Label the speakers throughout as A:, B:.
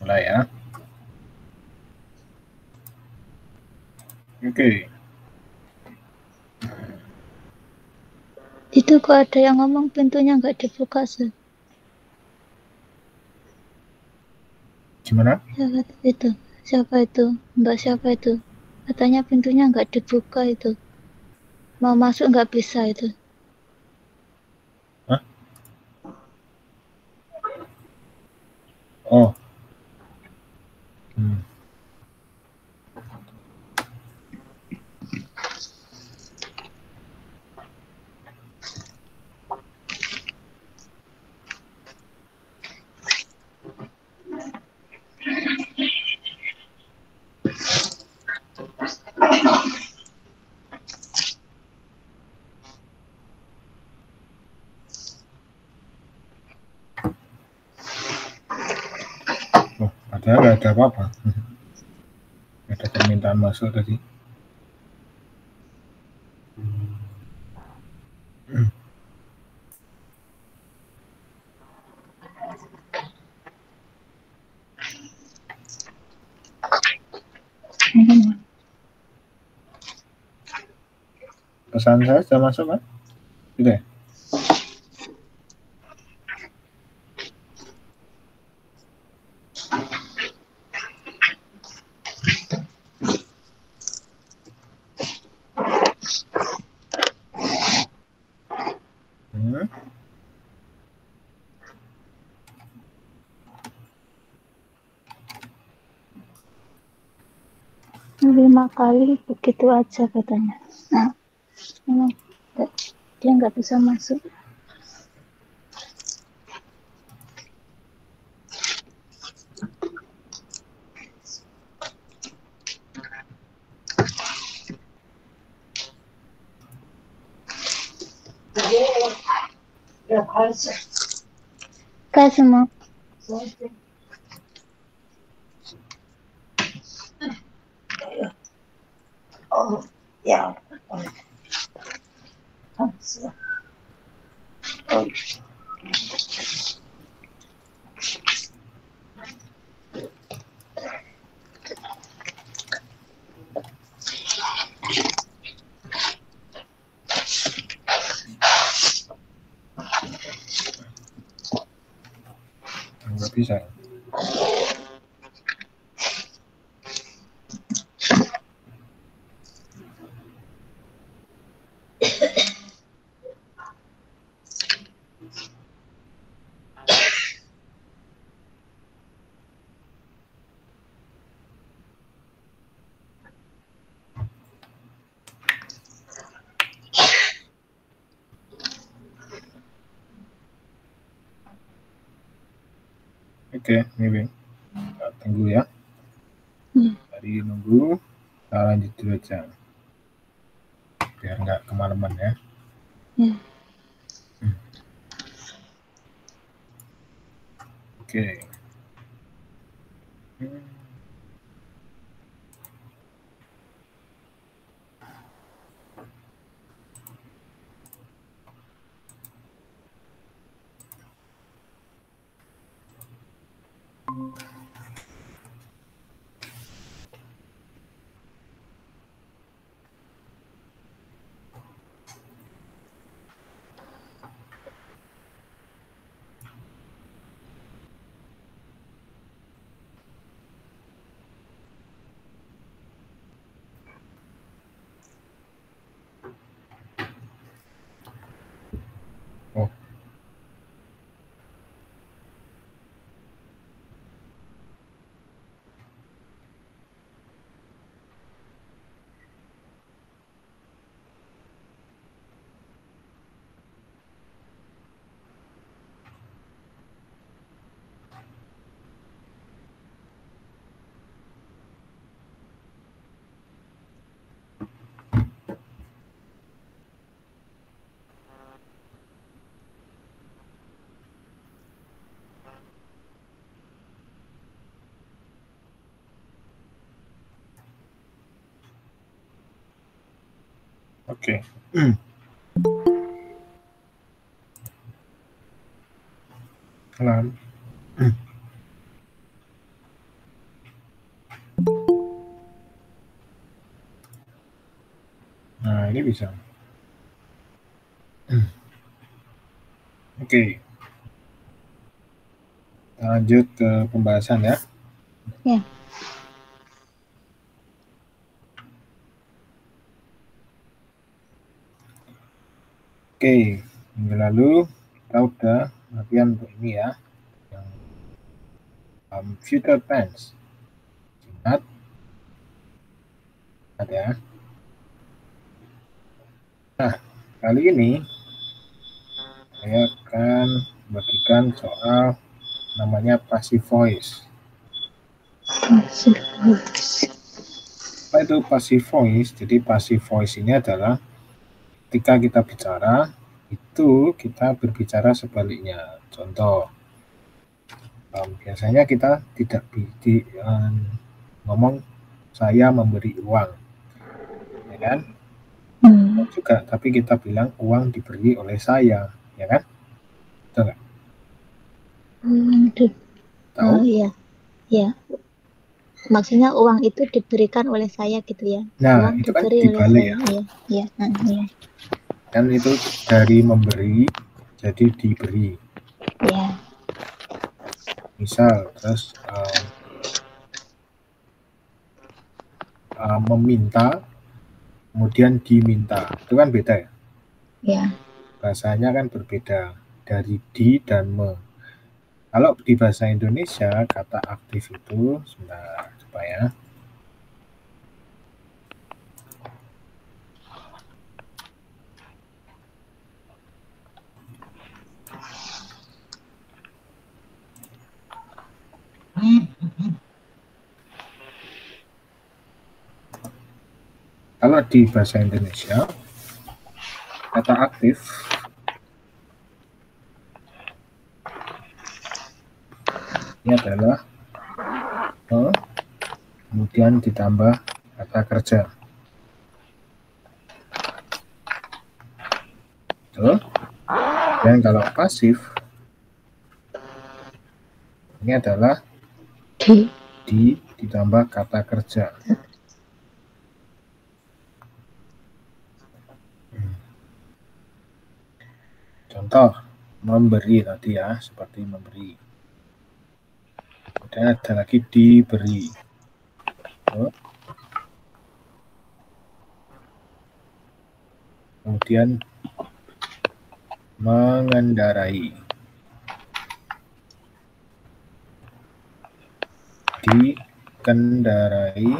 A: Mulai ya. Oke.
B: Itu kok ada yang ngomong pintunya nggak dibuka, Sir.
A: Gimana?
B: Siapa itu? Mbak siapa itu? Katanya pintunya nggak dibuka itu. Mau masuk nggak bisa itu.
A: Hah? Oh. Oh, padahal nggak ada apa-apa. Ada permintaan masuk tadi. Pesan saya sudah masuk kan? Sudah ya?
B: Lima kali begitu aja katanya. Nah, dia nggak bisa masuk. Kak semua. Oh, ya.
A: Nggak bisa. Oke, maybe. Tunggu ya. Tadi nunggu. Kita lanjut dulu aja. Biar nggak kemalaman ya. Oke. Oh. Oke. Salam. ini bisa. Oke. Kita lanjut ke pembahasan ya.
B: Ya.
A: Oke, minggu lalu kita udah latihan untuk ini ya, yang future tense. Ingat ya. Nah, kali ini saya akan bagikan soal namanya passive voice. Apa itu passive voice? Jadi passive voice ini adalah ketika kita bicara, itu kita berbicara sebaliknya. Contoh, biasanya kita tidak ngomong saya memberi uang, ya kan? Juga, tapi kita bilang uang diberi oleh saya, ya kan? Betul nggak? Tahu?
B: Oh iya, ya. Maksudnya uang itu diberikan oleh saya gitu ya?
A: Nah,
B: uang
A: itu kan
B: diberi oleh
A: dibalik
B: saya.
A: ya.
B: Iya.
A: Kan itu dari memberi jadi diberi.
B: Iya.
A: Misal, terus meminta, kemudian diminta, itu kan beda ya?
B: Iya.
A: Bahasanya kan berbeda dari di dan me. Kalau di bahasa Indonesia kata aktif itu, sebentar coba ya. Kalau di bahasa Indonesia kata aktif ini adalah kemudian ditambah kata kerja. Betul? Dan kalau pasif ini adalah ditambah kata kerja. Contoh, memberi tadi ya, seperti memberi. Kemudian ada lagi diberi. Kemudian mengendarai. Dikendarai.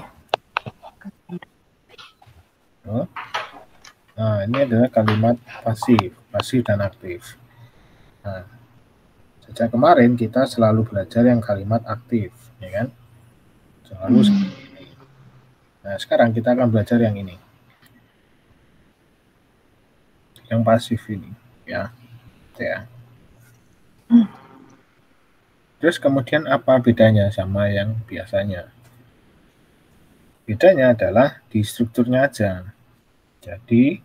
A: Nah, ini adalah kalimat pasif dan aktif. Nah, sejak kemarin kita selalu belajar yang kalimat aktif, ya kan? Selalu seperti ini. Nah, sekarang kita akan belajar yang ini. Yang pasif ini, ya. Terus kemudian apa bedanya sama yang biasanya? Bedanya adalah di strukturnya aja. Jadi,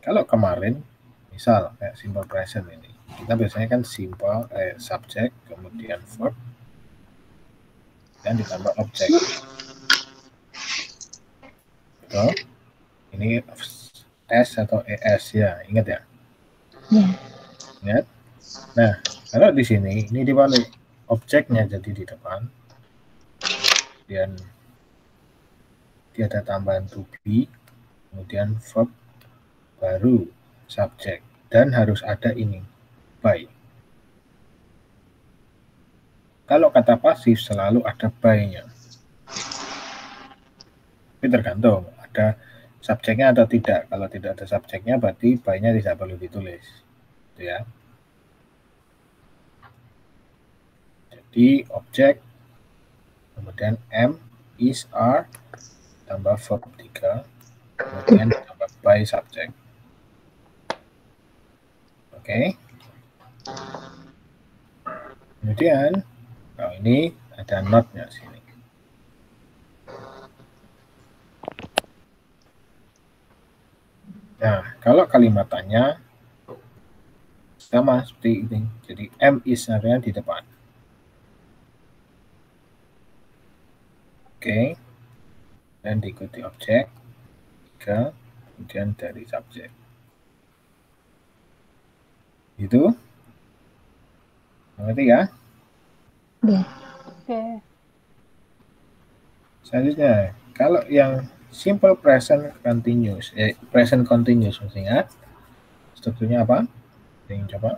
A: kalau kemarin, misal kayak simple present ini, kita biasanya kan simple subject, kemudian verb, dan ditambah objek. Betul? Ini S atau ES ya, ingat ya? Ingat? Nah, kalau di sini, ini dibalik. Objeknya jadi di depan, kemudian dia ada tambahan to be, kemudian verb, baru subjek, dan harus ada ini, by. Kalau kata pasif selalu ada by-nya. Tapi tergantung, ada subjeknya atau tidak. Kalau tidak ada subjeknya, berarti by-nya tidak perlu ditulis. Gitu ya. Jadi objek, kemudian am, is, are, tambah verb 3, kemudian tambah by subject. Oke. Kemudian, kalau ini ada not-nya sini. Nah, kalau kalimat tanya sama seperti ini. Jadi am is-nya di depan. Oke. Dan diikuti objek 3, kemudian dari subjek. Itu ngerti ya?
C: Oke.
A: Selanjutnya, kalau yang simple present continuous, present continuous, masih ingat strukturnya apa? Yang coba.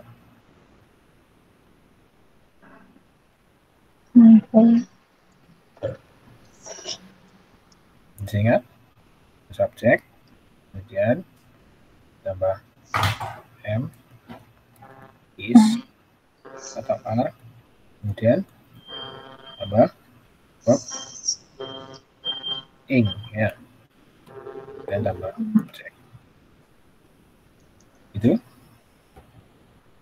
A: Masih ingat? Subjek, kemudian tambah M, is, atau are, kemudian tambah verb ing, ya, dan tambah objek. Itu.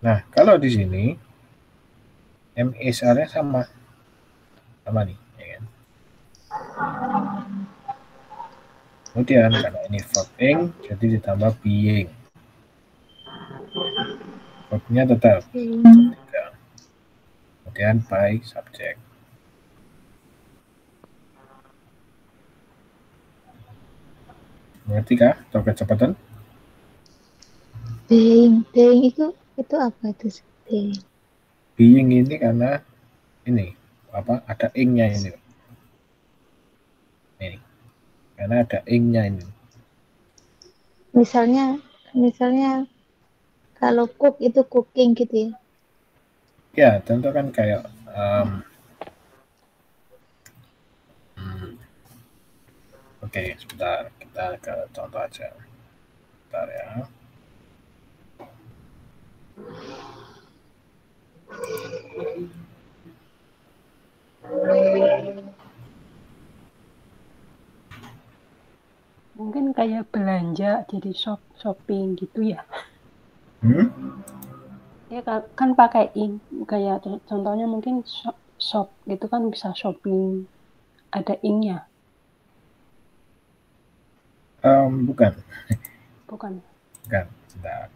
A: Nah, kalau di sini M is are-nya sama nih, ya kan? Kemudian karena ini verb ing, jadi ditambah being. Verbnya tetap. Kemudian by subject. Mengerti kah? Atau kecepatan?
B: Being itu apa itu?
A: Being ini karena ini apa? Ada ing-nya ini. Ini. Karena ada ing-nya ini.
B: Misalnya kalau cook itu cooking gitu ya.
A: Ya, tentu kan kayak oke, sebentar, kita ke contoh aja. Sebentar ya.
C: Mungkin kayak belanja jadi shopping gitu ya. Ya kan pakai ing, kayak contohnya mungkin shop gitu kan bisa shopping, ada ing-nya.
A: Bukan.
C: Bukan.
A: Bukan, sebentar.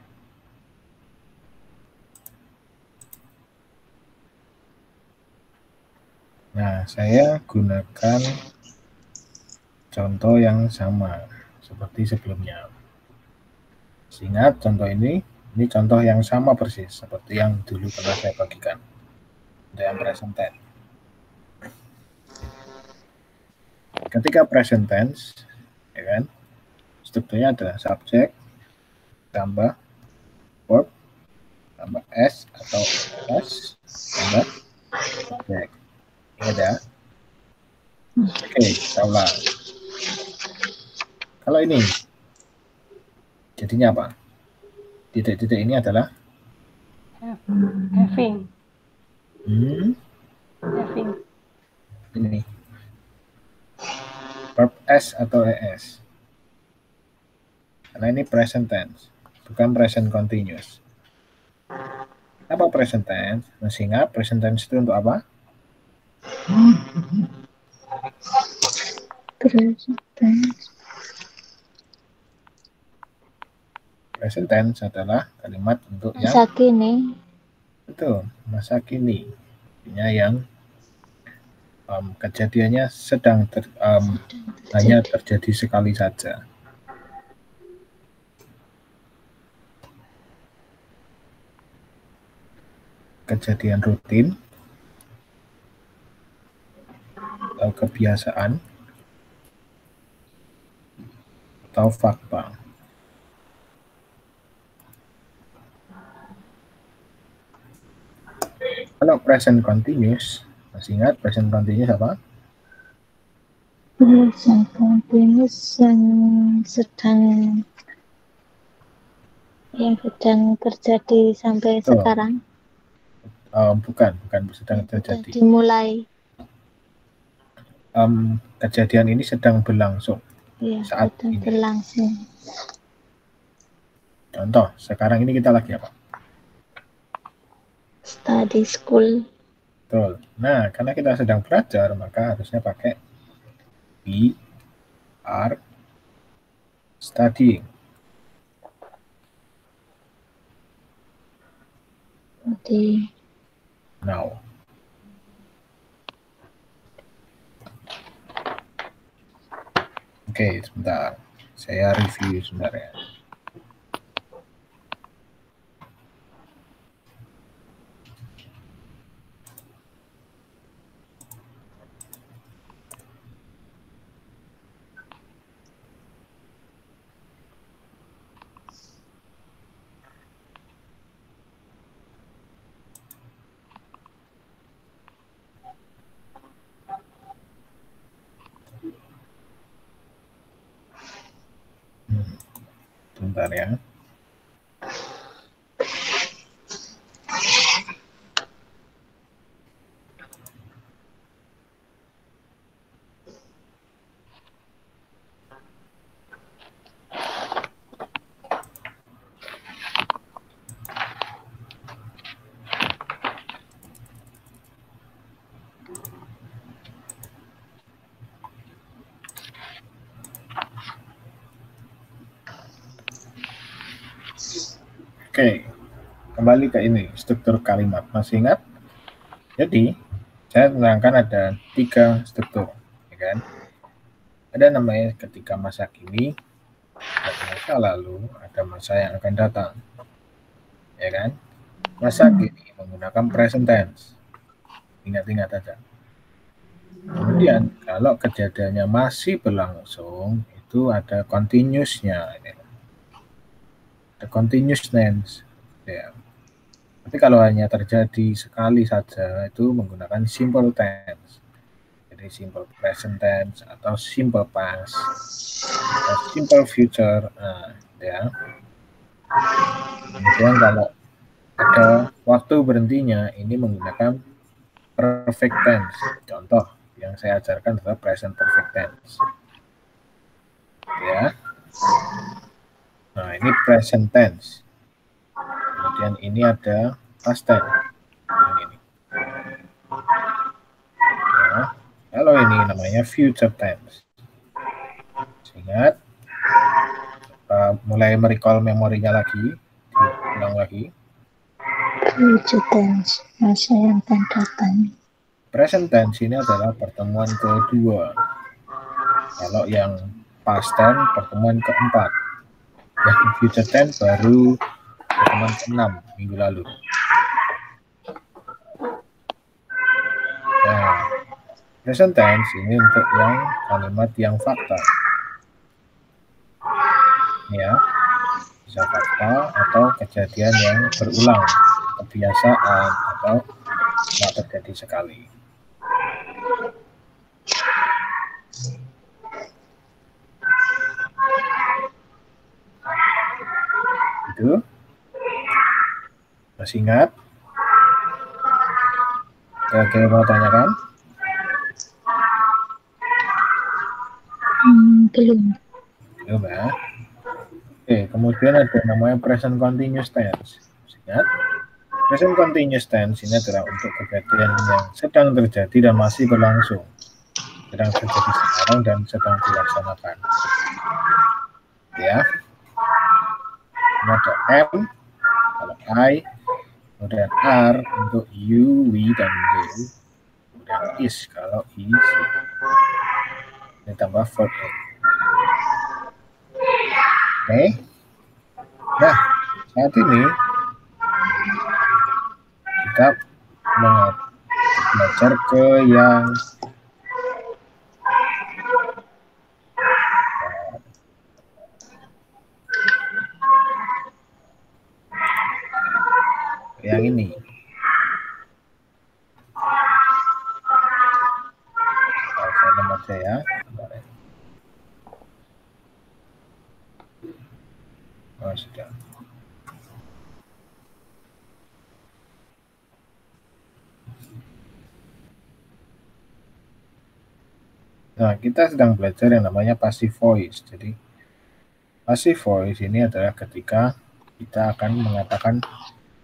A: Nah, saya gunakan contoh yang sama seperti sebelumnya. Ingat contoh ini contoh yang sama persis seperti yang dulu pernah saya bagikan. Untuk yang present tense. Ketika present tense, ya kan, strukturnya adalah subjek tambah verb tambah s atau s tambah subjek. Ingat ya? Oke, kita ulang. Kalau ini jadinya apa? Titik-titik ini adalah
C: having. Having.
A: Ini verb s atau es. Karena ini present tense, bukan present continuous. Apa present tense? Masih ingat present tense itu untuk apa? Present tense adalah kalimat untuk
B: masa kini.
A: Betul, masa kini. Artinya yang kejadiannya sedang hanya terjadi sekali saja. Kejadian rutin atau kebiasaan atau fakta. Kalau present continuous, masih ingat present continuous apa?
B: Present continuous yang sedang terjadi sampai sekarang.
A: Bukan sedang terjadi.
B: Dimulai.
A: Kejadian ini sedang berlangsung.
B: Iya,
A: saat
B: sedang
A: ini.
B: berlangsung.
A: Contoh, sekarang ini kita lagi apa?
B: Study school.
A: Betul. Nah, karena kita sedang belajar, maka harusnya pakai we are studying.
B: Oke.
A: Now. Oke, sebentar. Saya review sebentar ya. Sebentar ya. Oke, kembali ke ini, struktur kalimat. Masih ingat? Jadi, saya menerangkan ada 3 struktur, ya kan? Ada namanya ketika masa kini, ada masa lalu, ada masa yang akan datang, ya kan? Masa kini menggunakan present tense. Ingat-ingat aja. Kemudian, kalau kejadiannya masih berlangsung, itu ada continuous-nya. Ada continuous tense. Ya. Tapi kalau hanya terjadi sekali saja, itu menggunakan simple tense. Jadi simple present tense atau simple past atau simple future. Nah, ya. Kemudian kalau ada waktu berhentinya, ini menggunakan perfect tense. Contoh yang saya ajarkan adalah present perfect tense. Ya. Nah, ini present tense. Kemudian ini ada past tense. Ini. Ya. Kalau ini namanya future tense. Ingat, mulai merecall memorinya lagi, diulang lagi.
B: Future tense, masa yang akan datang.
A: Present tense ini adalah pertemuan kedua. Kalau yang past tense pertemuan keempat. Yang future tense baru pertemuan ke-6 minggu lalu. Nah, present tense ini untuk yang kalimat yang fakta. Ya, bisa fakta atau kejadian yang berulang, kebiasaan atau tidak terjadi sekali. Itu masih ingat? Oke, mau tanyakan?
B: Belum.
A: Belum ya. Oke, kemudian ada namanya present continuous tense. Ingat? Present continuous tense ini adalah untuk kejadian yang sedang terjadi dan masih berlangsung. Sedang terjadi sekarang dan sedang dilaksanakan. Ya. Ini ada M, kalau I, kemudian R untuk you, we, dan they. Kemudian is kalau he, she. Ini tambah verb A. Oke. Nah, saat ini kita belajar ke yang ini. Saya nomor saya. Oh, sudah. Nah, kita sedang belajar yang namanya passive voice. Jadi, passive voice ini adalah ketika kita akan mengatakan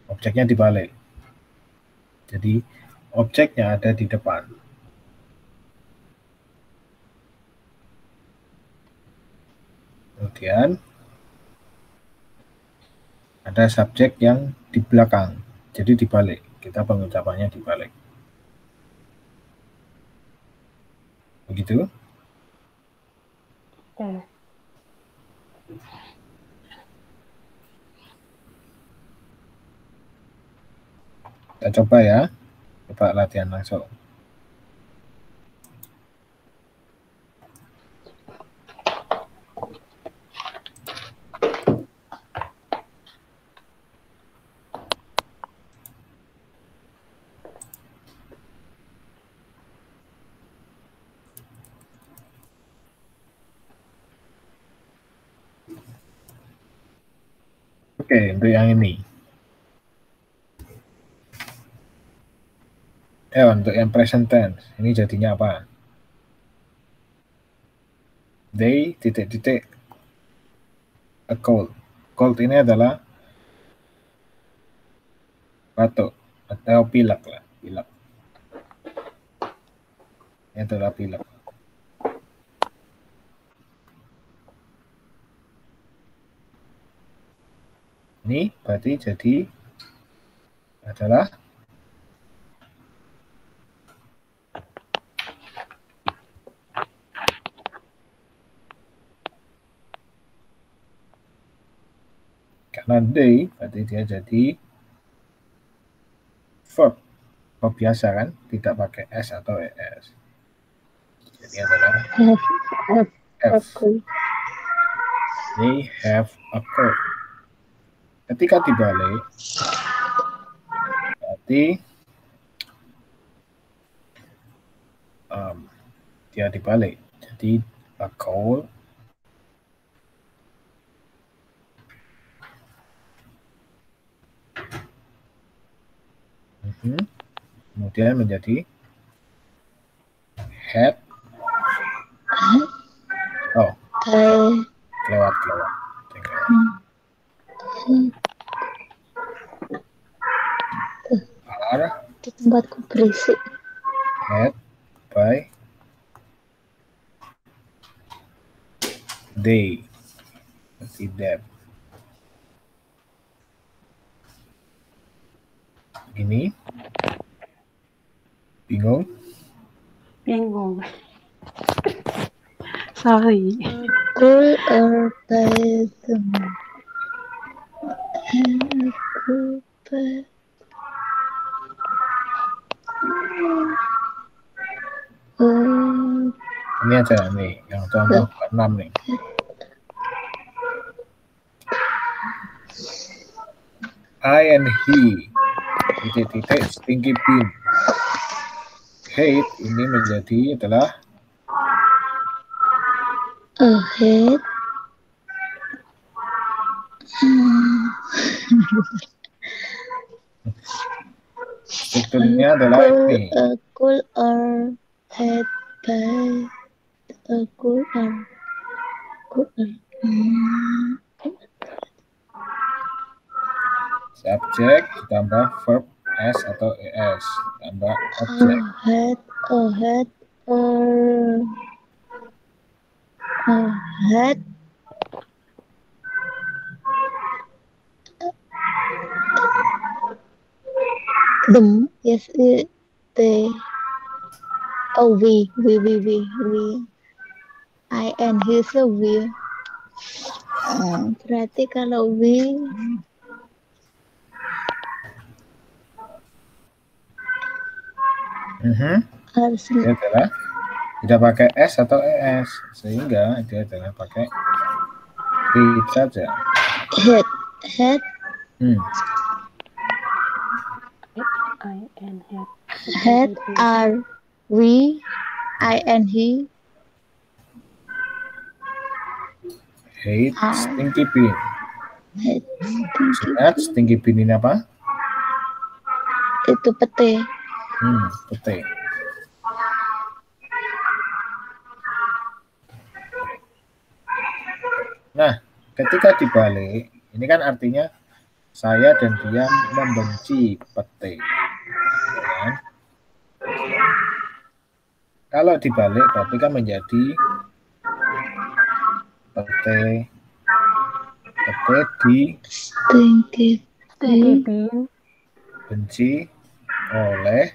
A: objeknya dibalik. Jadi, objeknya ada di depan. Kemudian, ada subjek yang di belakang. Jadi, dibalik. Kita pengucapannya dibalik. Begitu?
C: Oke.
A: Kita coba ya. Coba latihan langsung. Oke, untuk yang ini. Untuk yang present tense, ini jadinya apa? They titik-titik a cold. Cold ini adalah batuk atau pilek lah, pilek. Ini adalah pilek. Ini berarti jadi adalah karena they berarti dia jadi verb. Verb biasa kan, tidak pakai s atau es. Jadi adalah have. They have a cold. Ketika dibalik berarti dia dibalik. Jadi a cold kemudian menjadi had. Oh, kelewat. Are
B: di tempatku berisik.
A: had by they. Tidak. Ini bingung.
C: Sorry.
B: Cool or by them. Aku
A: Ini aja nih, yang contoh ke-6 nih. I and he titik-titik stinky bean. Hate ini menjadi adalah
B: ahead.
A: strukturnya adalah ini.
B: Cool or head by a cool or
A: Subjek ditambah verb s atau es tambah objek.
B: ahead them. Yes, they. Oh, we. I and he, so we. Berarti kalau we harus
A: Dia adalah tidak pakai s atau es, sehingga dia adalah pakai it saja.
B: head.
C: I and head.
B: Head are we, I and he.
A: Hate stinky bean.
B: Head
A: Ingat stinky bean ini apa?
B: itu pete.
A: Pete. Nah, ketika dibalik, ini kan artinya saya dan dia membenci pete. Ya. Kalau dibalik berarti kan menjadi pete di
B: Stinky
C: bean
A: benci oleh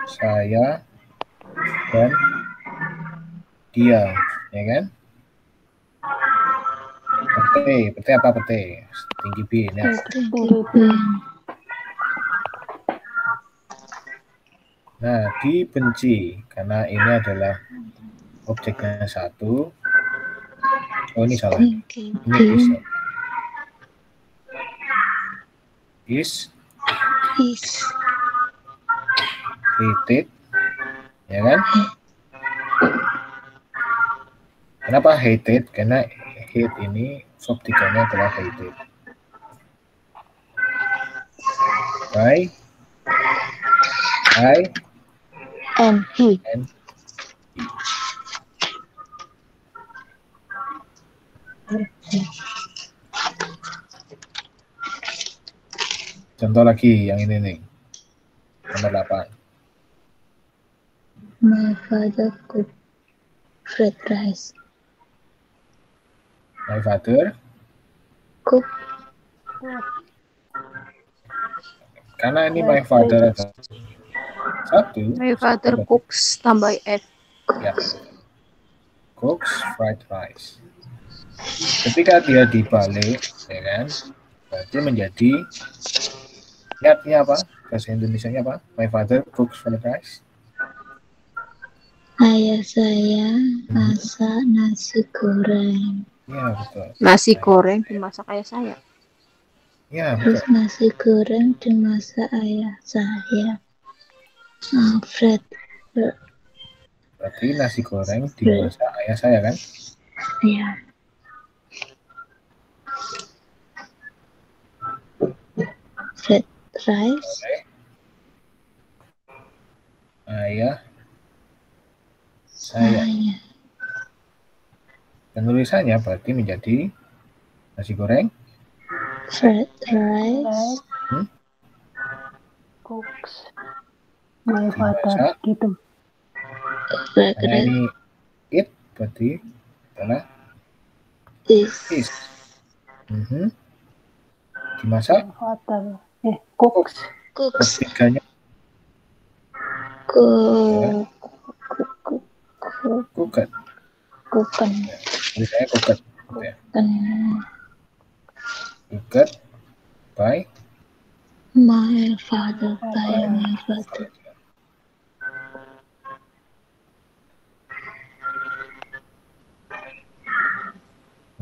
A: saya dan dia, ya kan? Pete apa pete? Tinggi B. Nah.
C: Tinggi B.
A: Nah, dibenci karena ini adalah objeknya 1. Oh, ini salah. Ini is. Is hated, ya kan? Kenapa hated? Karena hate ini verb 3-nya adalah hated. By I
B: and he.
A: Contoh lagi yang ini nih. Nomor 8.
B: My father cooked fried rice.
A: My father
B: Cook.
A: Karena ini my father ada 1.
D: My father cooks tambah egg.
A: Ya. Cooks fried rice. Ketika dia dibalik, ya kan? Berarti menjadi niatnya apa? Bahasa Indonesianya apa? My father cooks fried rice.
B: Ayah saya masak nasi goreng.
A: Ya, betul.
D: Nasi goreng dimasak ayah saya.
A: Ya,
B: Terus
A: betul.
B: nasi goreng dimasak ayah saya. Fred.
A: Berarti nasi goreng dimasak ayah saya kan?
B: Iya. Fried rice.
A: Ayah saya. Penulisannya berarti menjadi nasi goreng
B: fried rice.
C: Cooks my father gitu.
A: Karena ini it berarti adalah is. Dimasak
C: Father. Cooks.
A: Ketiganya cooked. Jadi saya cooked. Cooked by
B: my father.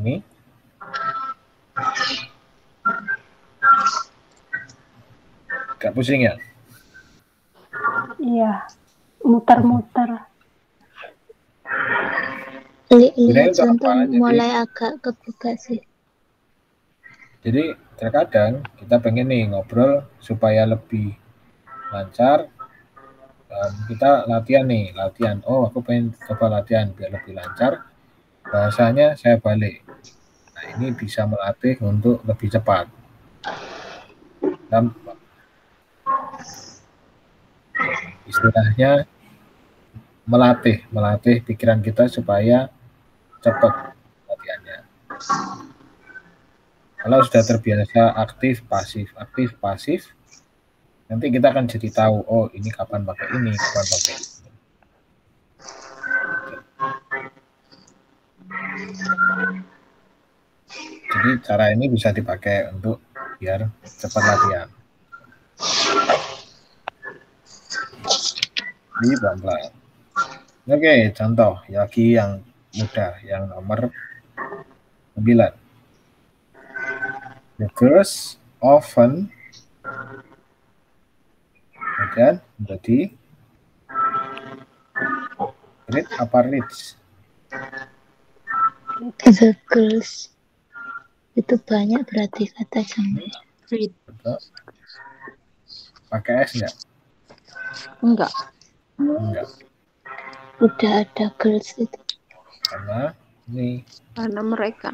A: Ini gak pusing ya?
C: Iya, muter-muter.
B: Lihat contoh mulai agak kebuka sih.
A: Jadi terkadang kita pengen nih ngobrol supaya lebih lancar. Kita latihan. Oh, aku pengen coba latihan biar lebih lancar. Bahasanya saya balik. Nah, ini bisa melatih untuk lebih cepat. Dan istilahnya melatih pikiran kita supaya cepat latihannya. Kalau sudah terbiasa aktif pasif, nanti kita akan jadi tahu, oh ini kapan pakai ini, kapan pakai ini. Jadi cara ini bisa dipakai untuk biar cepat latihan. Ini pelan-pelan. Oke, contoh lagi yang mudah, yang nomor 9. The girls often kemudian menjadi read apa reads?
B: The girls itu banyak berarti kata sama.
D: Read.
A: Betul. Pakai S enggak? Enggak.
B: Udah ada girls itu.
A: Karena ini.
D: Karena mereka.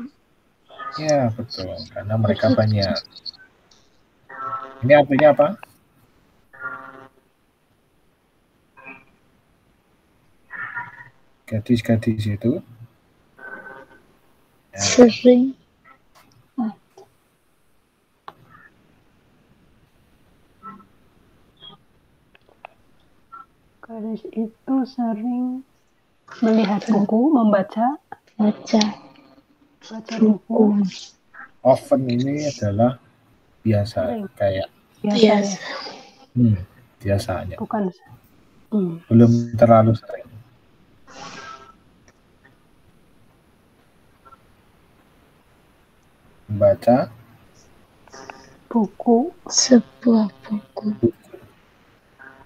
A: Ya betul. Karena mereka banyak. Ini artinya apa? Gadis-gadis itu
B: sering
C: gadis itu sering melihat buku, membaca. Baca buku.
A: Often ini adalah biasa,
C: Sering.
A: kayak
C: Biasa
B: Yes.
C: ya.
A: Biasanya.
C: Bukan.
A: Belum terlalu sering. Membaca
C: Buku.
B: Sebuah buku.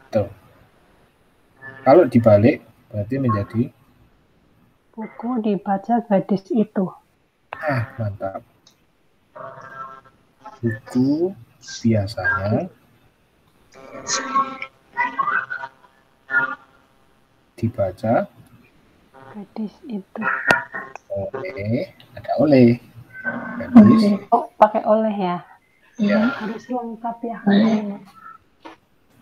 A: Tuh. Kalau dibalik berarti menjadi
C: Buku dibaca gadis itu.
A: Mantap. Buku biasanya dibaca
C: Gadis itu.
A: oleh gadis.
C: Oh, pakai oleh ya.
B: Ya.
C: Harus lengkap ya.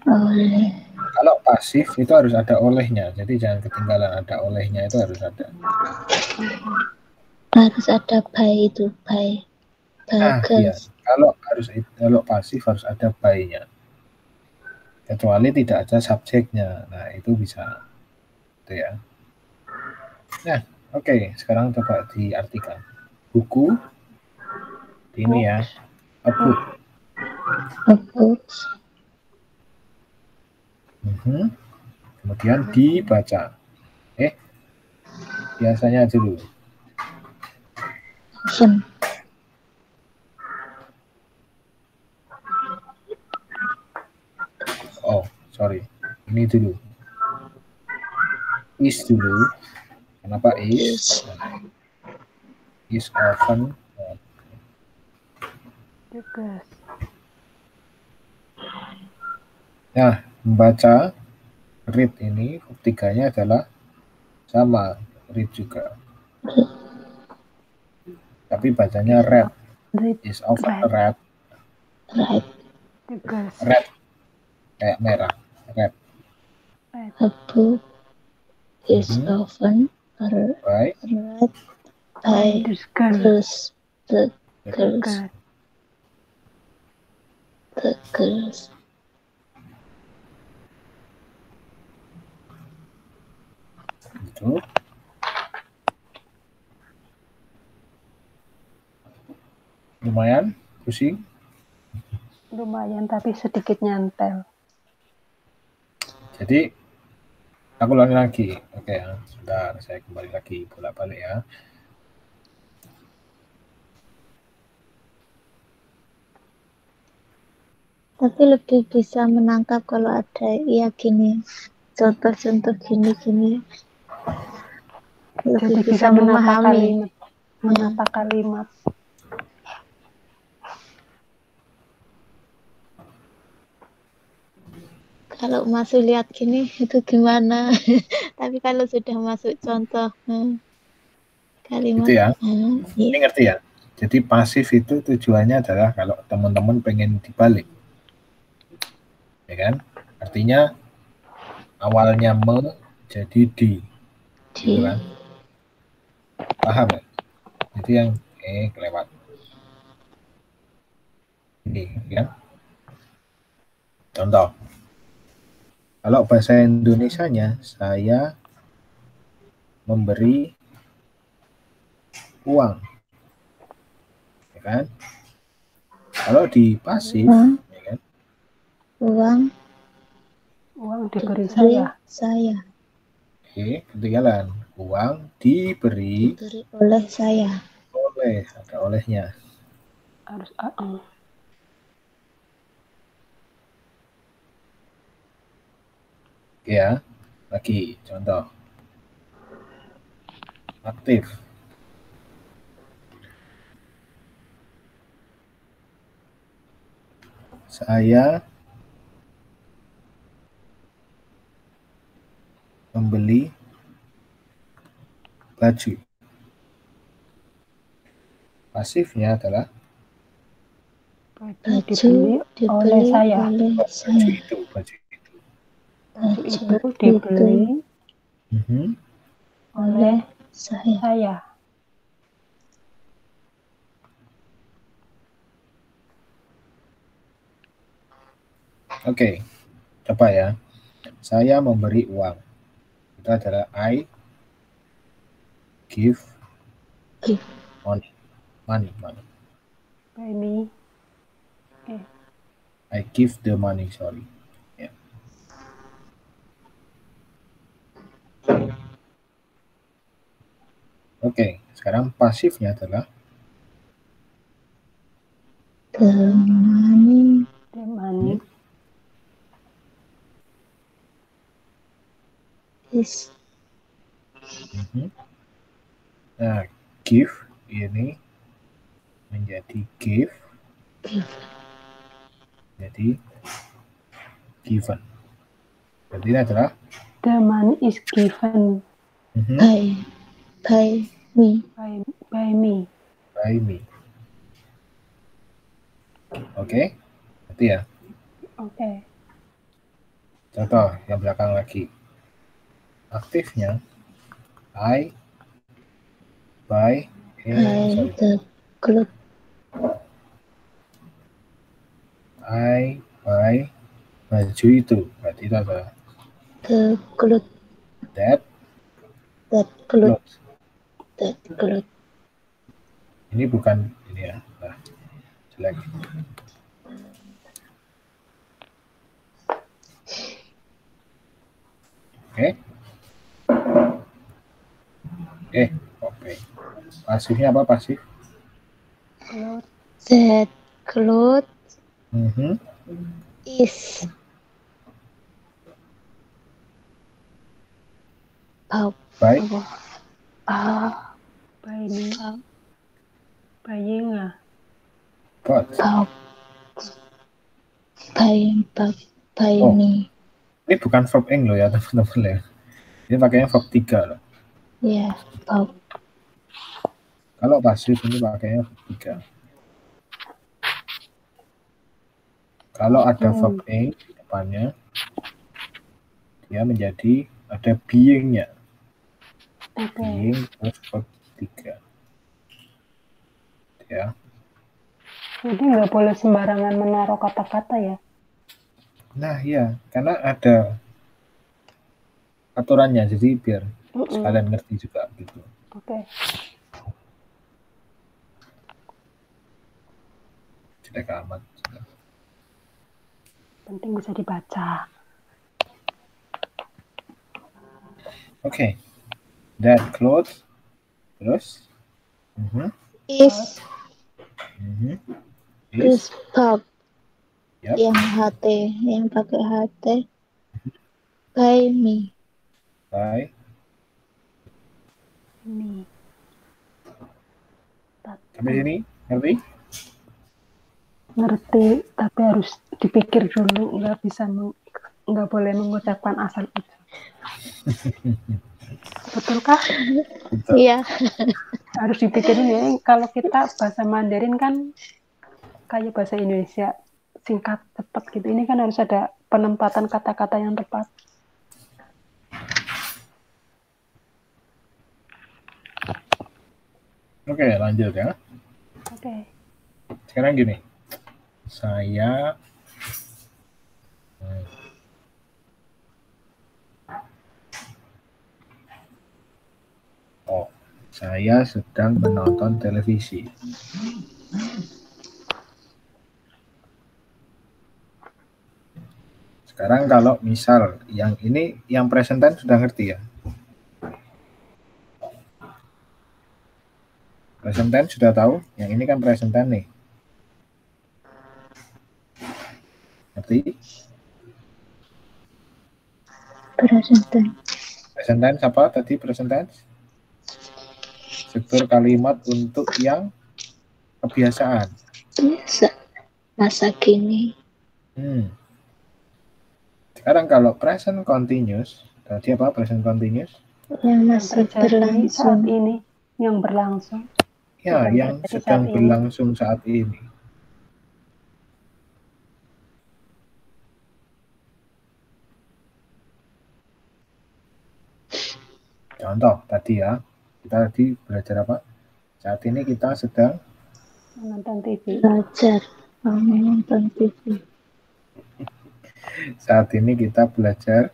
B: Oleh.
A: Kalau pasif itu harus ada olehnya. Jadi jangan ketinggalan, ada olehnya itu harus ada.
B: Harus ada by itu, by.
A: Iya. Kalau pasif harus ada by-nya. Kecuali tidak ada subjeknya. Nah, itu bisa. Itu ya. Nah, oke. Sekarang coba diartikan. Buku ini ya. A book.
B: A book.
A: Kemudian dibaca. Biasanya dulu.
B: Often.
A: Oh, sorry. Ini dulu. Is dulu. Kenapa is? Is often.
C: Juga.
A: Nah, membaca, read ini tiganya adalah sama, read juga. Tapi bacanya read. Is often read. Red. Kayak merah. Red.
B: A book is often read by girls. The girls.
A: Itu. Lumayan, pusing.
C: Lumayan, tapi sedikit nyantel.
A: Jadi, aku ulangi lagi. Oke ya, sebentar. Saya kembali lagi, bolak-balik ya.
B: Tapi lebih bisa menangkap kalau ada ya gini. Contoh-contoh gini-gini. Lebih
C: Jadi bisa
B: memahami.
C: menata kalimat.
B: Kalau masuk lihat gini itu gimana? Tapi kalau sudah masuk contoh kalimat
A: itu ya. Ini ngerti ya. Jadi pasif itu tujuannya adalah kalau teman-teman pengen dibalik, ya kan? Artinya awalnya jadi di, gitu kan? Paham ya? Itu yang kelewat. Ini kan? Contoh. Kalau bahasa Indonesianya, saya memberi uang, ya kan? Kalau di pasif, ya kan?
B: Uang
C: diberi
B: saya.
A: Ketinggalan. Uang diberi
B: oleh saya.
A: Oleh, ada olehnya.
C: Harus
A: Ya, lagi contoh. Aktif. Saya membeli baju. Pasifnya adalah
C: baju dibeli oleh saya.
A: Baju
C: itu dibeli oleh saya.
A: Oke, coba ya. Saya memberi uang. Itu adalah I give Money.
C: Buy me.
A: I give the money, sorry. Ya. Oke, sekarang pasifnya adalah
B: The money
C: The money
B: is
A: Nah, give ini menjadi give, jadi given. Jadi ini adalah
C: the money is given
B: by me.
C: by me.
A: By me. Oke, berarti ya.
C: Oke.
A: Contoh yang belakang lagi. Aktifnya I buy
B: The clothes.
A: I buy baju itu. Berarti itu adalah
B: The clothes.
A: that
B: Clothes.
A: Ini bukan ini ya. Nah, jelek. Oke. Pasifnya apa pasif?
B: That clothes is
A: By
C: Buying ya.
A: bought.
B: By me.
A: Ini bukan verb ing loh ya teman-teman ya. Ini pakainya verb 3 loh.
B: Ya,
A: Kalau pasif ini pakainya verb 3. Kalau ada verb ing di depannya, dia menjadi ada being-nya. Being terus verb 3. Ya.
C: Jadi nggak boleh sembarangan menaruh kata-kata ya?
A: Nah ya, karena ada aturannya, jadi biar sekalian ngerti juga gitu.
C: Oke.
A: Jelek amat.
C: Penting bisa dibaca.
A: Oke. That clothes terus
B: is pub.
A: Yep.
B: Yang pakai HT. By me.
A: By
C: me.
A: Sampai sini ngerti?
C: Ngerti, tapi harus dipikir dulu, nggak boleh mengucapkan asal itu. Betulkah?
B: Iya.
C: Harus dipikirin ya. Kalau kita bahasa Mandarin kan kayak bahasa Indonesia, singkat, cepat gitu. Ini kan harus ada penempatan kata-kata yang tepat.
A: Oke, lanjut ya.
C: Oke.
A: Sekarang gini. Saya sedang menonton televisi. Sekarang kalau misal yang ini yang present tense sudah ngerti ya? Present tense sudah tahu? Yang ini kan present tense nih. Ngerti? Present tense apa tadi present tense? Struktur kalimat untuk yang kebiasaan.
B: Masa kini.
A: Sekarang kalau present continuous, tadi apa present continuous?
B: Yang masih berlangsung.
C: Saat ini, yang berlangsung.
A: Ya, yang sedang berlangsung saat ini. Contoh tadi ya, kita tadi belajar apa? Saat ini kita sedang
C: menonton TV.
B: Belajar menonton TV.
A: Saat ini kita belajar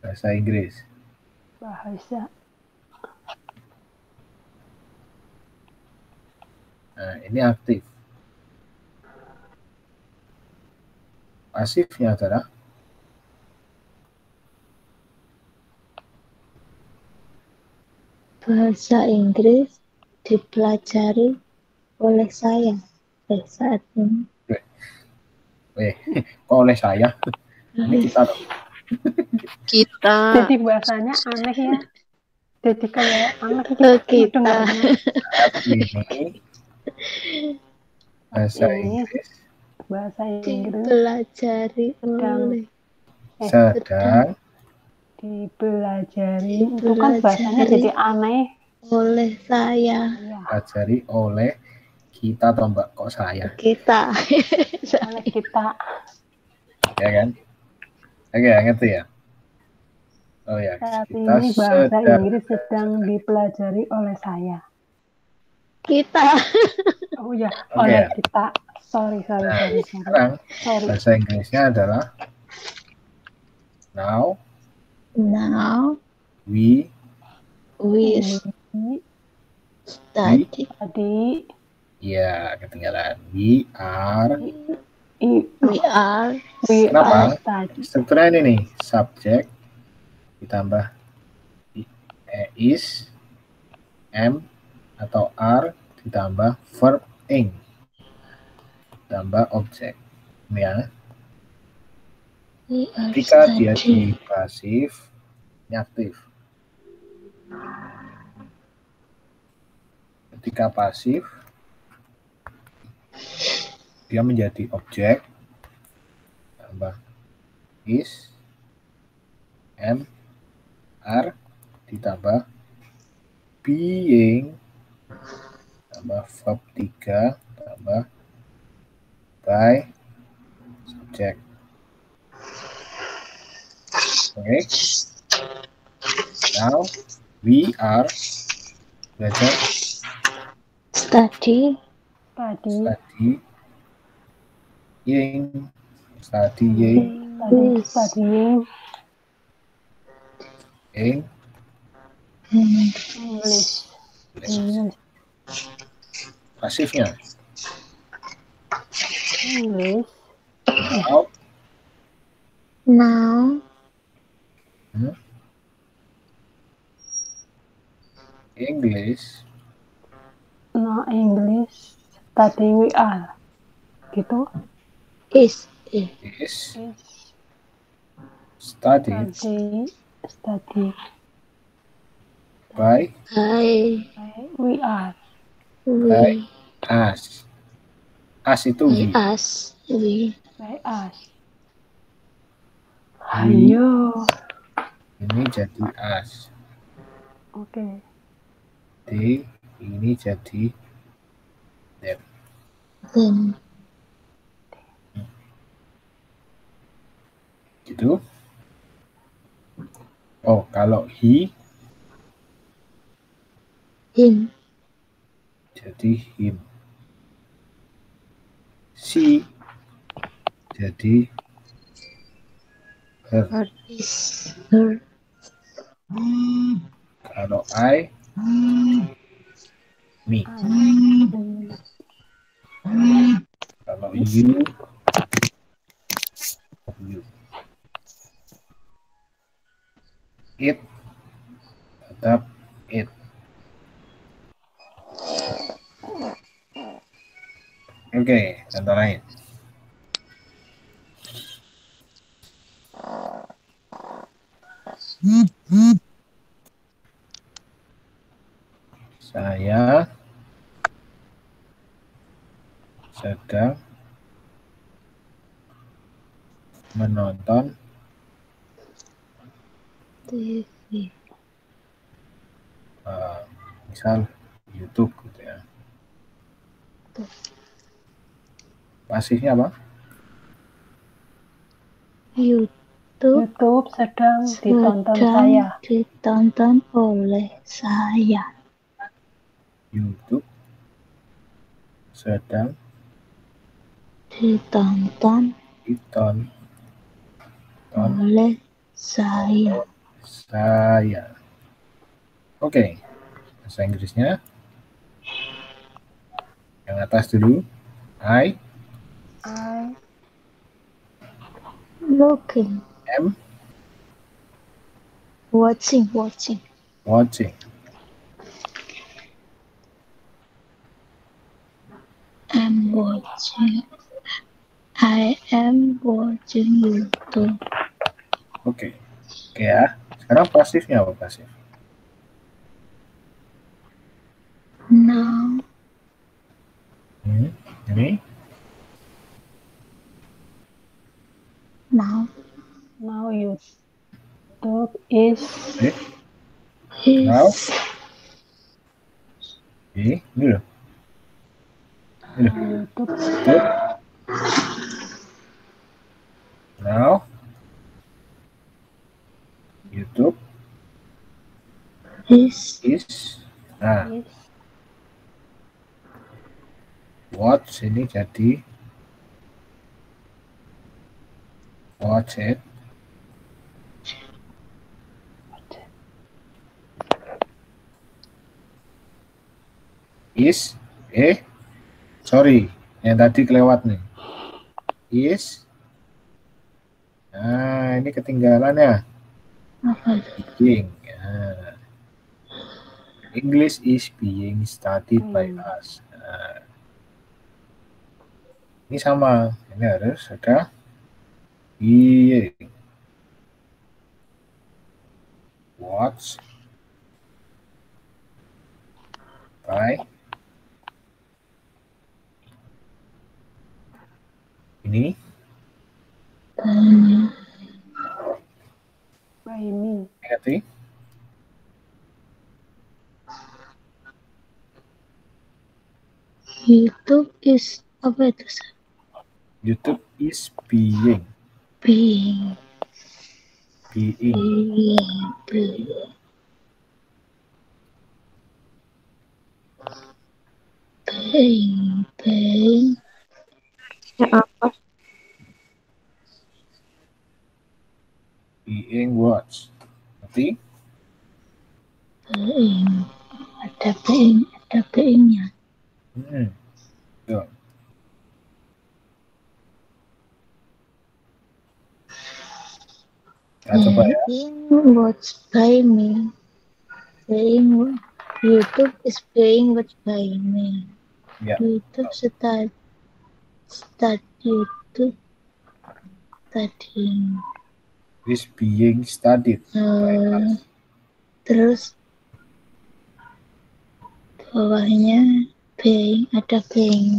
A: bahasa Inggris. Nah, ini aktif. Pasifnya adalah
B: bahasa Inggris dipelajari oleh saya saat ini.
A: kok oleh saya? Ini kita loh.
D: Kita.
C: Jadi bahasanya aneh ya. Jadi kayak aneh
B: Kita.
A: Ini bahasa Inggris
C: Bahasa Inggris
B: Dipelajari oleh
A: sedang
C: dipelajari. Itu kan bahasanya jadi aneh.
B: oleh saya.
A: dipelajari oleh kita atau Mbak, kok saya?
B: Kita.
C: Oleh kita.
A: Ya kan? Oke, ngerti ya? Oh ya,
C: Saat
A: kita
C: ini bahasa
A: sedang
C: Inggris sedang dipelajari oleh saya.
B: Kita.
C: Oh ya,
A: Oke,
C: oleh
A: ya.
C: kita. Sorry.
A: Sekarang bahasa Inggrisnya adalah now we
B: study.
C: Tadi
A: ya ketinggalan we are kenapa?
C: study.
A: Strukturnya ini nih, subjek ditambah is, am atau are ditambah verb ing tambah objek. Ya. Ketika dia di pasif, ini aktif. Ketika pasif, dia menjadi objek tambah is, am, are ditambah being tambah verb 3 tambah by subjek. Oke. Now we are belajar
B: Studying
C: English.
A: Pasifnya
C: English.
B: now
A: English.
C: No English. Studying we are. Gitu.
B: is
A: Study by
C: we are.
A: by us. Us itu we.
C: By us. Ayo.
A: Ini jadi us.
C: Oke.
A: D ini jadi them. Gitu. Oh, kalau him jadi him. She jadi her. Kalau I me. Kalau you it tetap it. Oke, contoh lain. Saya sedang menonton
B: TV.
A: Misal YouTube gitu ya. Pasifnya apa?
C: YouTube sedang ditonton saya.
B: Ditonton oleh saya.
A: YouTube sedang
B: ditonton oleh saya.
A: Oke. Bahasa Inggrisnya Yang atas dulu. I
B: Looking.
A: am
B: Watching.
A: watching.
B: I'm watching. I am watching YouTube.
A: Oke ya. Sekarang pasifnya apa pasif?
B: Now.
A: Ini
B: Now.
C: Now YouTube is
A: now.
B: Is.
A: Ini loh.
C: YouTube
A: Now YouTube
B: Is.
A: Nah,
C: is
A: watch ini jadi watch it. Is sorry, yang tadi kelewat nih. Is. Nah, ini ketinggalan ya.
B: Apa itu?
A: Being. Nah. English is being studied by us. Nah. Ini sama. Ini harus ada being. Watch by ini
C: by me.
A: ngerti?
B: YouTube is apa itu?
A: YouTube is being.
B: Being.
A: Being. Being watch. Ngerti?
B: Being. Ada beingnya.
A: Tuh. Nah, coba ya.
B: Being watched by me. YouTube is being watched by me.
A: Ya.
B: YouTube start YouTube studying.
A: Is being studied by us.
B: Terus bawahnya being, ada being.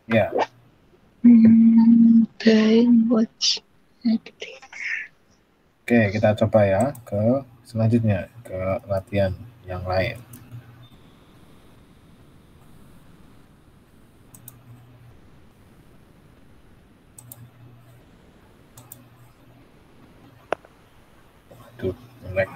A: Ya.
B: Being watch.
A: Oke, kita coba ya ke selanjutnya, ke latihan yang lain. Aduh, lag.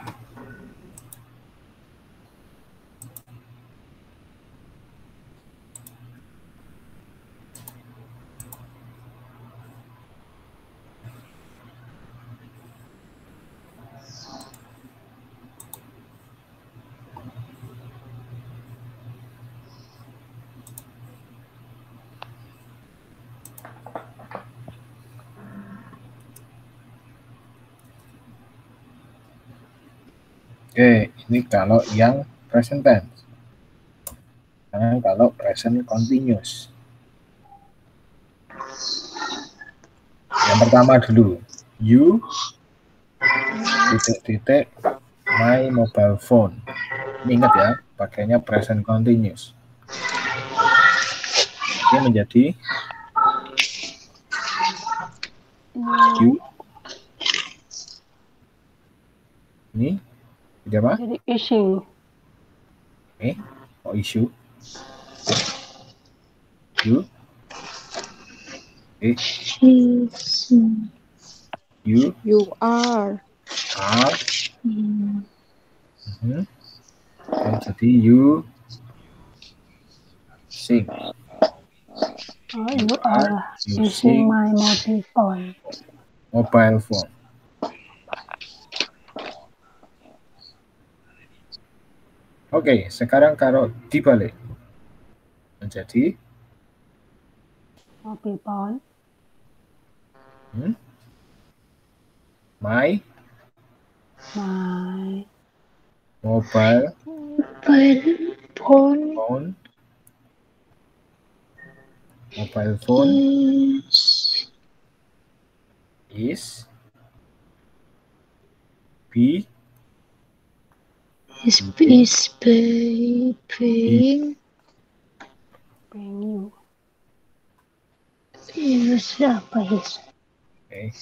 A: Oke, ini kalau yang present tense. Sekarang kalau present continuous. Yang pertama dulu, you titik-titik my mobile phone. Ini ingat ya, pakainya present continuous. Ini menjadi you. Ini jadi apa?
C: Jadi issue.
A: Issue. You. You
D: are.
A: Jadi you sing.
C: You are using my mobile phone.
A: Mobile phone. Oke, sekarang kalau dibalik menjadi
C: Mobil phone.
A: My mobile
B: phone
A: is being
C: New.
B: Apa yes?
A: Oke.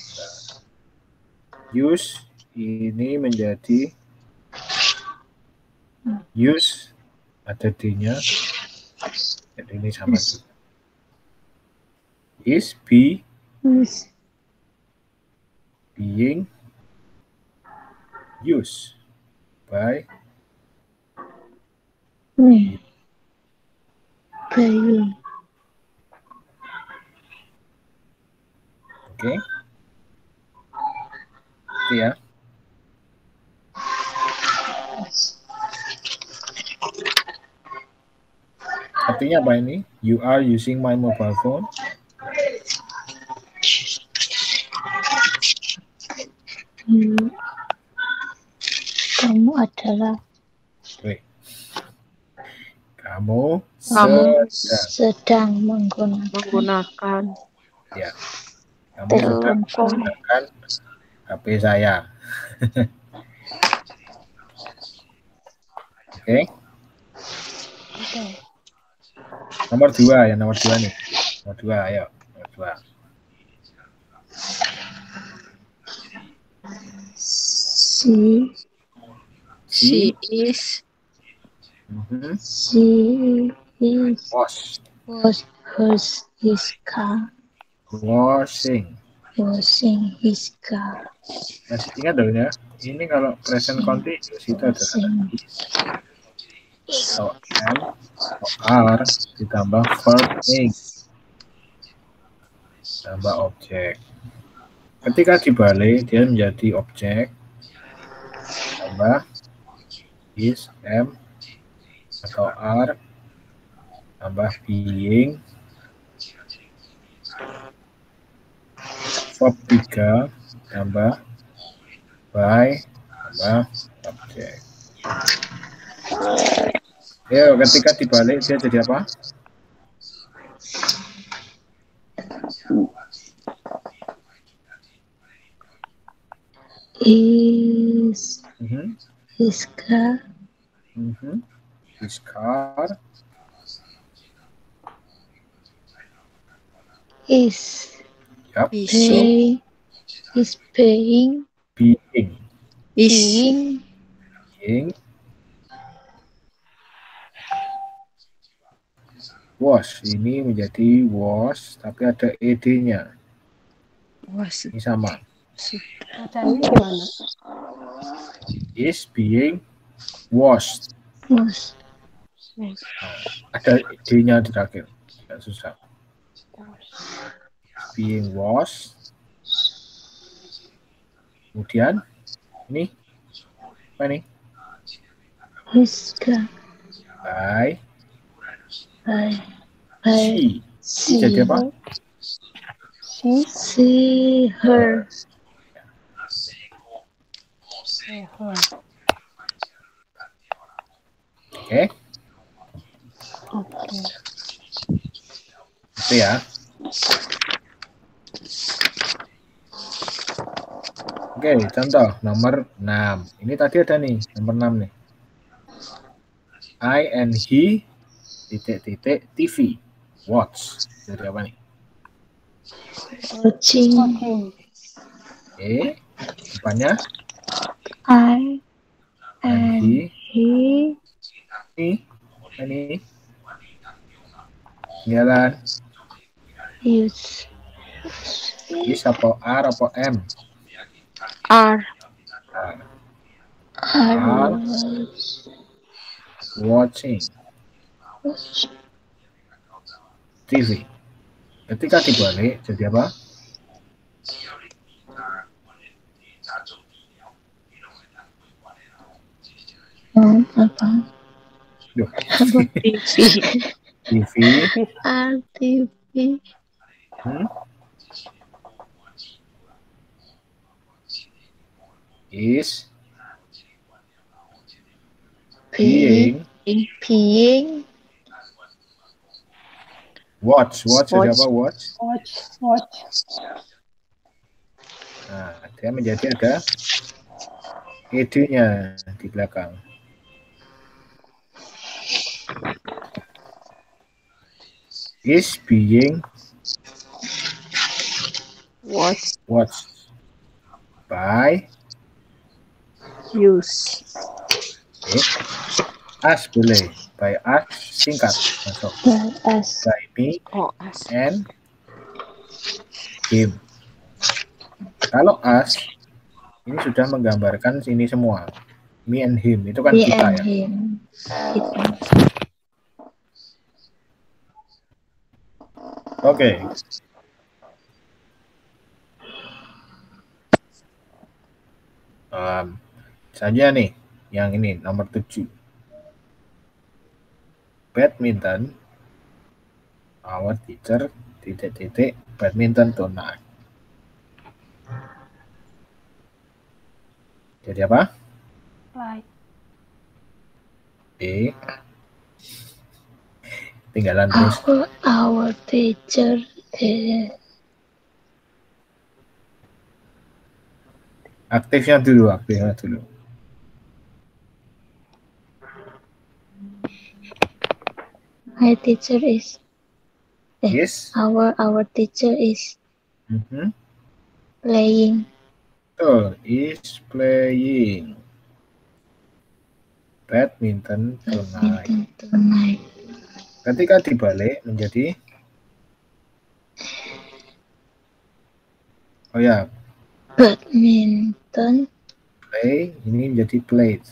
A: Use ini menjadi use ada D-nya, jadi ini sama juga. Is being used by
B: you.
A: Oke. Itu ya. Artinya apa ini? You are using my mobile phone.
B: Kamu adalah
A: Kamu
B: sedang menggunakan
A: ya. Kamu sedang menggunakan HP saya. Oke. Nomor 2 ya, nomor 2 nih. Nomor 2, ayo. Nomor 2.
D: She is
A: washing his car. Masih ingat dong ya? Ini kalau present continuous itu ada atau am atau are ditambah verb ing tambah objek. Ketika dibalik dia menjadi objek tambah is, am atau are tambah being verb 3 tambah by tambah objek. Yo, ketika dibalik dia jadi apa?
B: His car.
A: His car
B: Is
A: yep.
B: Being
A: was, ini menjadi was tapi ada ed-nya. Ini sama.
C: Bacanya gimana?
A: Is being washed. Ada ed-nya di terakhir. Tidak susah. Being washed. Kemudian ini apa nih? By she. Jadi apa?
B: Her.
A: Oke. Itu ya. Oke, contoh nomor 6. Ini tadi ada nih, nomor 6 nih. I and he TV. Watch. Jadi apa nih?
B: Watching.
A: Oke. Depannya?
B: I
A: and he. Ini. Jalan.
B: Use.
A: Is apa R apa M?
D: are
A: watching TV. Ketika dibalik jadi apa?
B: Apa?
A: Duh. TV.
B: RTV.
A: Is
B: Being.
A: watch siapa watch? Nah, dia menjadi ada ed-nya di belakang. Is being watched by
D: Use.
A: Us boleh. By us singkat masuk. By me and him. Kalau us ini sudah menggambarkan ini semua. Me and him itu kan
B: Me
A: kita
B: and
A: ya.
B: him. Kita.
A: Oke. Saja nih yang ini nomor 7. Badminton. Our teacher badminton tonight. Jadi apa?
C: Like.
A: Tinggalan terus.
B: Our teacher
A: Aktifnya dulu.
B: My teacher is.
A: Yes.
B: Our teacher is playing.
A: Is playing badminton tonight. Ketika dibalik menjadi
B: badminton
A: play ini menjadi played.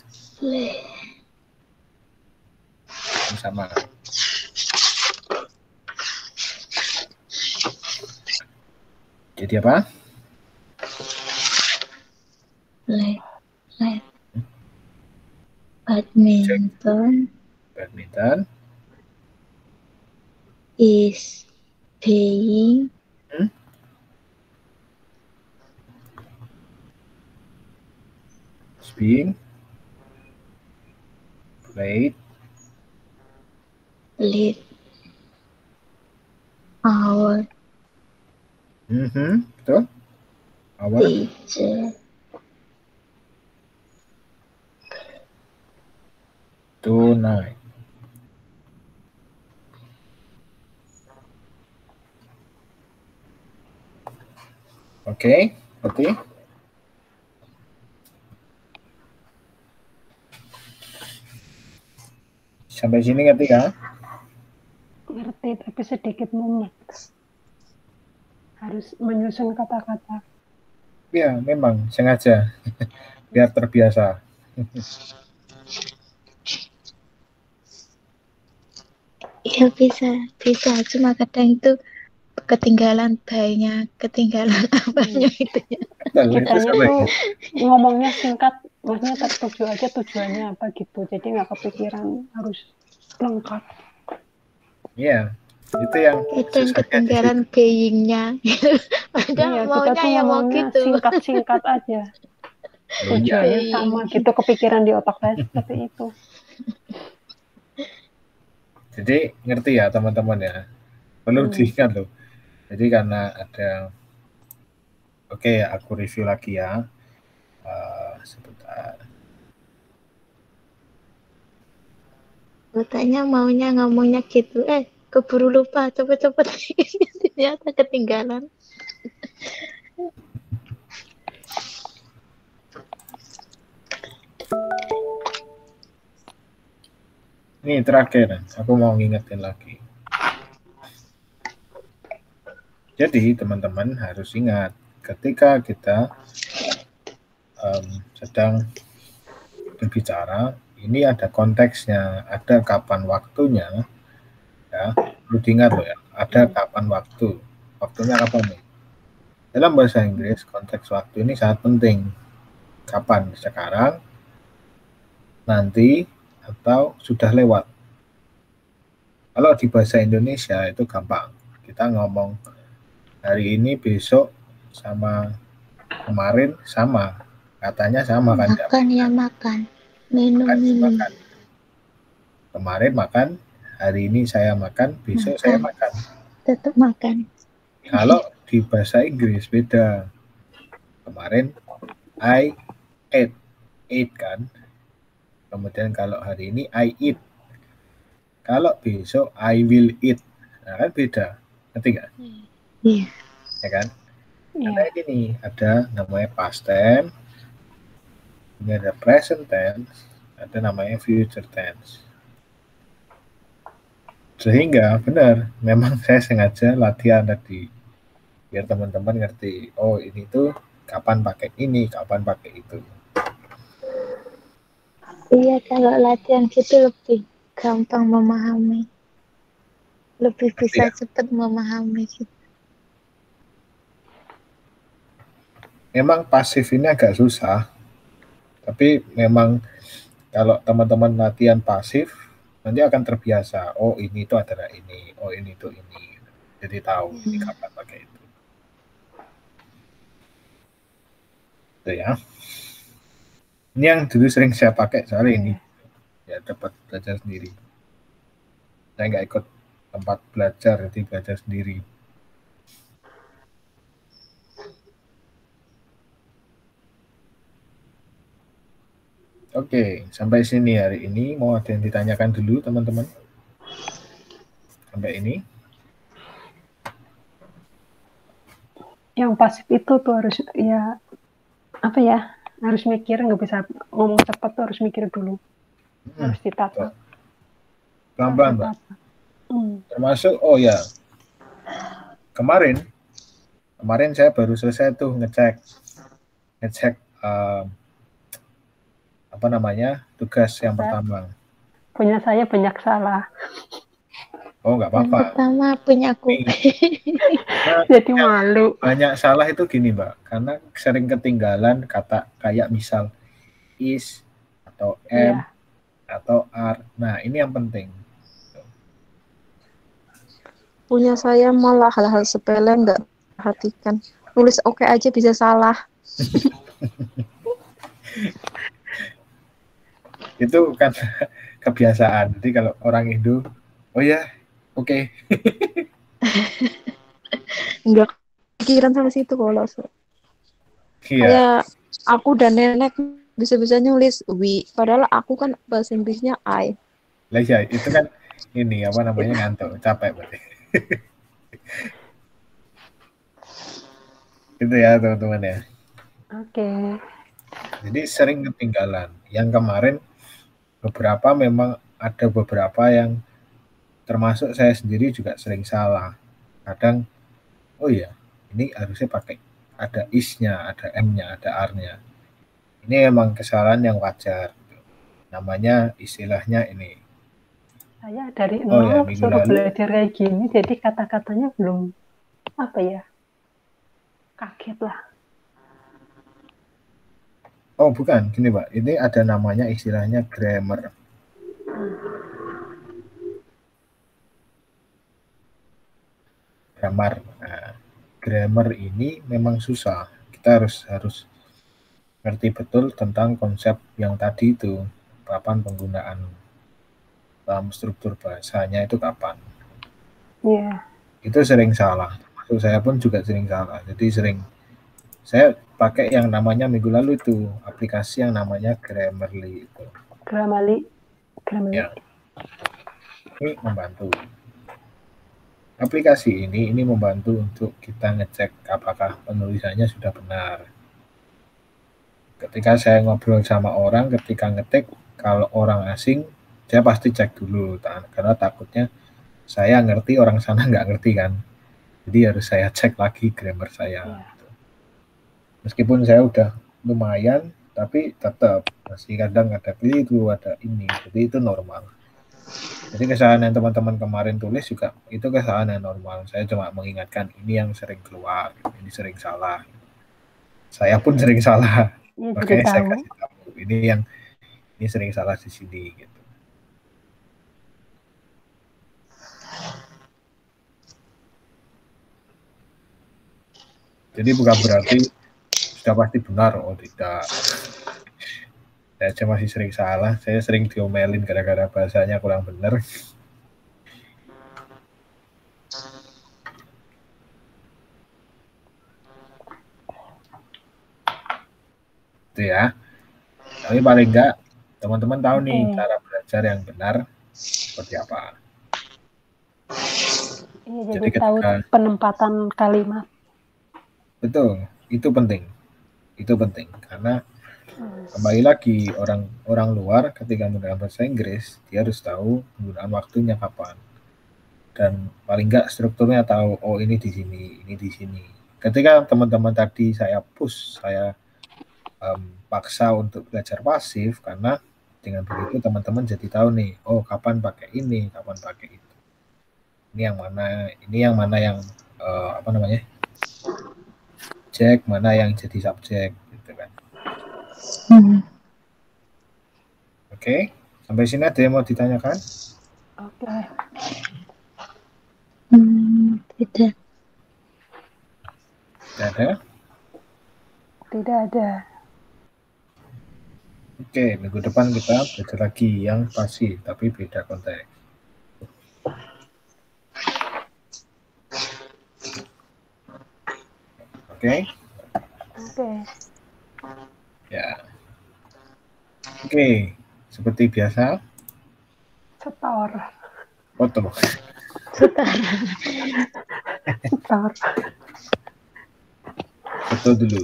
A: Sama. Jadi apa?
B: Play. Badminton is being
A: played
B: our
A: betul. Our
B: teacher
A: tonight. Oke. Sampai sini ngerti kan?
C: Ngerti, tapi sedikit mumet. Harus menyusun kata-kata.
A: Ya, memang sengaja biar terbiasa.
B: Ya bisa. Cuma kadang itu ketinggalan bayinya, ketinggalan apanya itu ya.
C: Kitanya tuh ngomongnya singkat, maksudnya tertuju aja tujuannya apa gitu. Jadi nggak kepikiran harus lengkap.
A: Iya, itu yang
B: ketinggalan being-nya. Padahal maunya ya mau gitu.
C: Singkat aja. Tujuannya sama gitu, kepikiran di otak saya seperti itu.
A: Jadi ngerti ya teman-teman ya. Perlu diingat loh. Jadi karena ada aku review lagi ya. Sebentar.
B: Katanya maunya ngomongnya gitu. Keburu lupa, cepet-cepet. Ternyata ketinggalan.
A: Ini terakhir, aku mau ngingetin lagi. Jadi teman-teman harus ingat, ketika kita sedang berbicara, ini ada konteksnya, ada kapan waktunya, ya. Perlu diingat loh ya, ada kapan waktu. Waktunya kapan nih? Dalam bahasa Inggris, konteks waktu ini sangat penting. Kapan? Sekarang, nanti, atau sudah lewat. Kalau di bahasa Indonesia itu gampang. Kita ngomong hari ini, besok, sama kemarin sama. Katanya sama kan?
B: Makan ya makan. Minum
A: Makan,
B: minum.
A: makan. Kemarin makan, hari ini saya makan, besok saya makan.
B: Tetap makan.
A: Kalau di bahasa Inggris beda. Kemarin I ate kan. Kemudian kalau hari ini I eat. Kalau besok I will eat. Nah, kan beda. Ngerti nggak?
B: Iya.
A: Ya kan?
C: Iya.
A: Karena ini nih, ada namanya past tense, ini ada present tense, ada namanya future tense. Sehingga benar, memang saya sengaja latihan tadi biar teman-teman ngerti. Oh, ini tuh kapan pakai ini, kapan pakai itu.
B: Iya, kalau latihan gitu lebih gampang memahami. Lebih bisa cepat memahami gitu.
A: Memang pasif ini agak susah, tapi memang kalau teman-teman latihan pasif, nanti akan terbiasa. Oh, ini itu adalah ini. Oh, ini itu ini. Jadi tahu ini kapan pakai itu. Itu ya. Ini yang dulu sering saya pakai soalnya ini. Ya, dapat belajar sendiri. Saya nggak ikut tempat belajar, jadi belajar sendiri. Oke, sampai sini hari ini. Mau ada yang ditanyakan dulu, teman-teman? Sampai ini?
C: Yang pasif itu tuh harus ya apa ya? Harus mikir, nggak bisa ngomong cepat tuh harus mikir dulu. Harus ditata.
A: Pelan-pelan, Mbak. Termasuk, oh ya, kemarin saya baru selesai tuh ngecek apa namanya, tugas yang pertama.
C: Punya saya banyak salah.
A: Oh, nggak apa-apa.
B: Yang pertama punya aku.
A: Nah,
C: jadi malu.
A: Banyak salah itu gini, Mbak, karena sering ketinggalan kata kayak misal is atau am atau are. Nah, ini yang penting.
D: Punya saya malah hal-hal sepele nggak perhatikan. Nulis oke aja bisa salah.
A: Itu kan kebiasaan. Jadi kalau orang Indo, oh ya, oke.
D: Nggak pikiran sama situ kalau
A: Iya.
D: Kayak aku dan nenek bisa-bisa nulis we, padahal aku kan bahasa Inggrisnya I.
A: Lah ya, itu kan ini apa namanya, ngantuk, capek berarti. Itu ya, teman-teman ya.
C: Oke.
A: Jadi sering ketinggalan. Yang kemarin beberapa memang ada beberapa yang termasuk saya sendiri juga sering salah. Kadang, oh iya, ini harusnya pakai ada is-nya, ada m-nya, ada r-nya. Ini memang kesalahan yang wajar. Namanya istilahnya ini.
C: Saya dari nol suruh belajar kayak gini, jadi kata-katanya belum apa ya, kaget lah.
A: Oh bukan, gini Pak, ini ada namanya istilahnya grammar. Grammar. Nah, grammar ini memang susah. Kita harus ngerti betul tentang konsep yang tadi itu, kapan penggunaan dalam struktur bahasanya itu kapan.
C: Iya.
A: Itu sering salah. Termasuk saya pun juga sering salah. Jadi saya pakai yang namanya minggu lalu itu aplikasi yang namanya Grammarly itu.
C: Grammarly.
A: Ya. Ini membantu. Aplikasi ini membantu untuk kita ngecek apakah penulisannya sudah benar. Ketika saya ngobrol sama orang, ketika ngetik, kalau orang asing, saya pasti cek dulu, karena takutnya saya ngerti, orang sana nggak ngerti kan. Jadi harus saya cek lagi grammar saya. Gitu. Meskipun saya udah lumayan, tapi tetap masih kadang ada keliru, ada ini. Jadi itu normal. Jadi kesalahan yang teman-teman kemarin tulis juga itu kesalahan yang normal. Saya cuma mengingatkan ini yang sering keluar, ini sering salah. Saya pun sering salah.
C: Ya,
A: makanya saya kasih tahu ini sering salah di sini gitu. Jadi bukan berarti sudah pasti benar, oh tidak. Saya aja masih sering salah, saya sering diomelin gara-gara bahasanya kurang benar. Itu ya. Tapi paling enggak teman-teman tahu nih cara belajar yang benar seperti apa.
C: Jadi tahu penempatan kalimat.
A: Betul, itu penting. Itu penting karena kembali lagi orang luar ketika menggunakan bahasa Inggris dia harus tahu penggunaan waktunya kapan. Dan paling enggak strukturnya tahu, oh ini di sini, ini di sini. Ketika teman-teman tadi saya push, saya paksa untuk belajar pasif karena dengan begitu teman-teman jadi tahu nih, oh kapan pakai ini, kapan pakai itu. Ini yang mana yang apa namanya? Subjek, mana yang jadi subjek gitu kan. Oke, sampai sini ada yang mau ditanyakan?
C: Oke.
B: Tidak.
A: Tidak ada?
C: Tidak ada.
A: Oke, minggu depan kita belajar lagi yang pasif, tapi beda konteks. Oke?
C: Oke.
A: Ya. Oke, seperti biasa.
C: Setor.
A: Foto.
B: Setar.
C: Setor.
A: Foto dulu.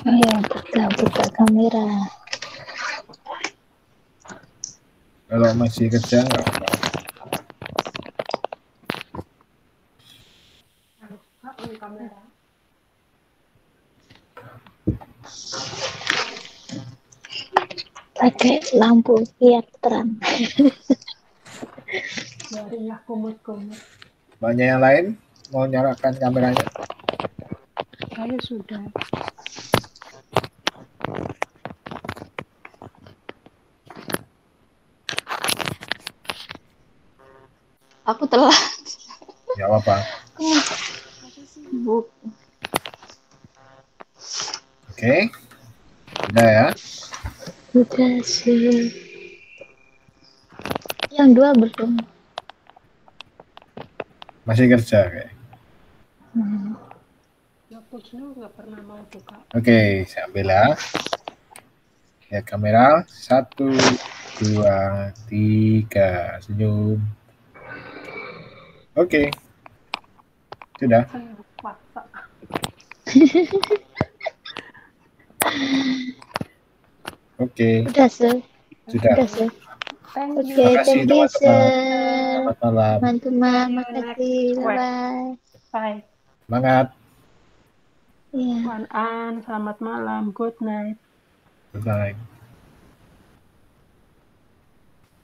B: Iya, buka kamera.
A: Kalau masih kerja nggak apa.
B: Pakai lampu biar terang.
C: Biarinlah kumut-kumut.
A: Banyak yang lain mau nyalakan kameranya?
C: Saya sudah.
B: Aku telat.
A: Ya apa?
B: Sibuk.
A: Oke. Udah ya.
B: Sudah sih. Yang dua belum.
A: Masih kerja kayak.
C: Ya Pusnu nggak pernah mau buka.
A: Oke, saya ambil ya. Lihat kamera. 1, 2, 3. Senyum. Oke. Sudah.
C: Paksa.
A: Oke.
B: Udah sih.
A: Sudah.
B: Udah sih.
C: Thank you.
B: Oke, thank you sir.
A: Selamat malam.
B: Teman-teman, makasih. Bye.
C: Bye.
A: Semangat.
B: Iya.
C: Selamat malam. Good night.
A: Good night.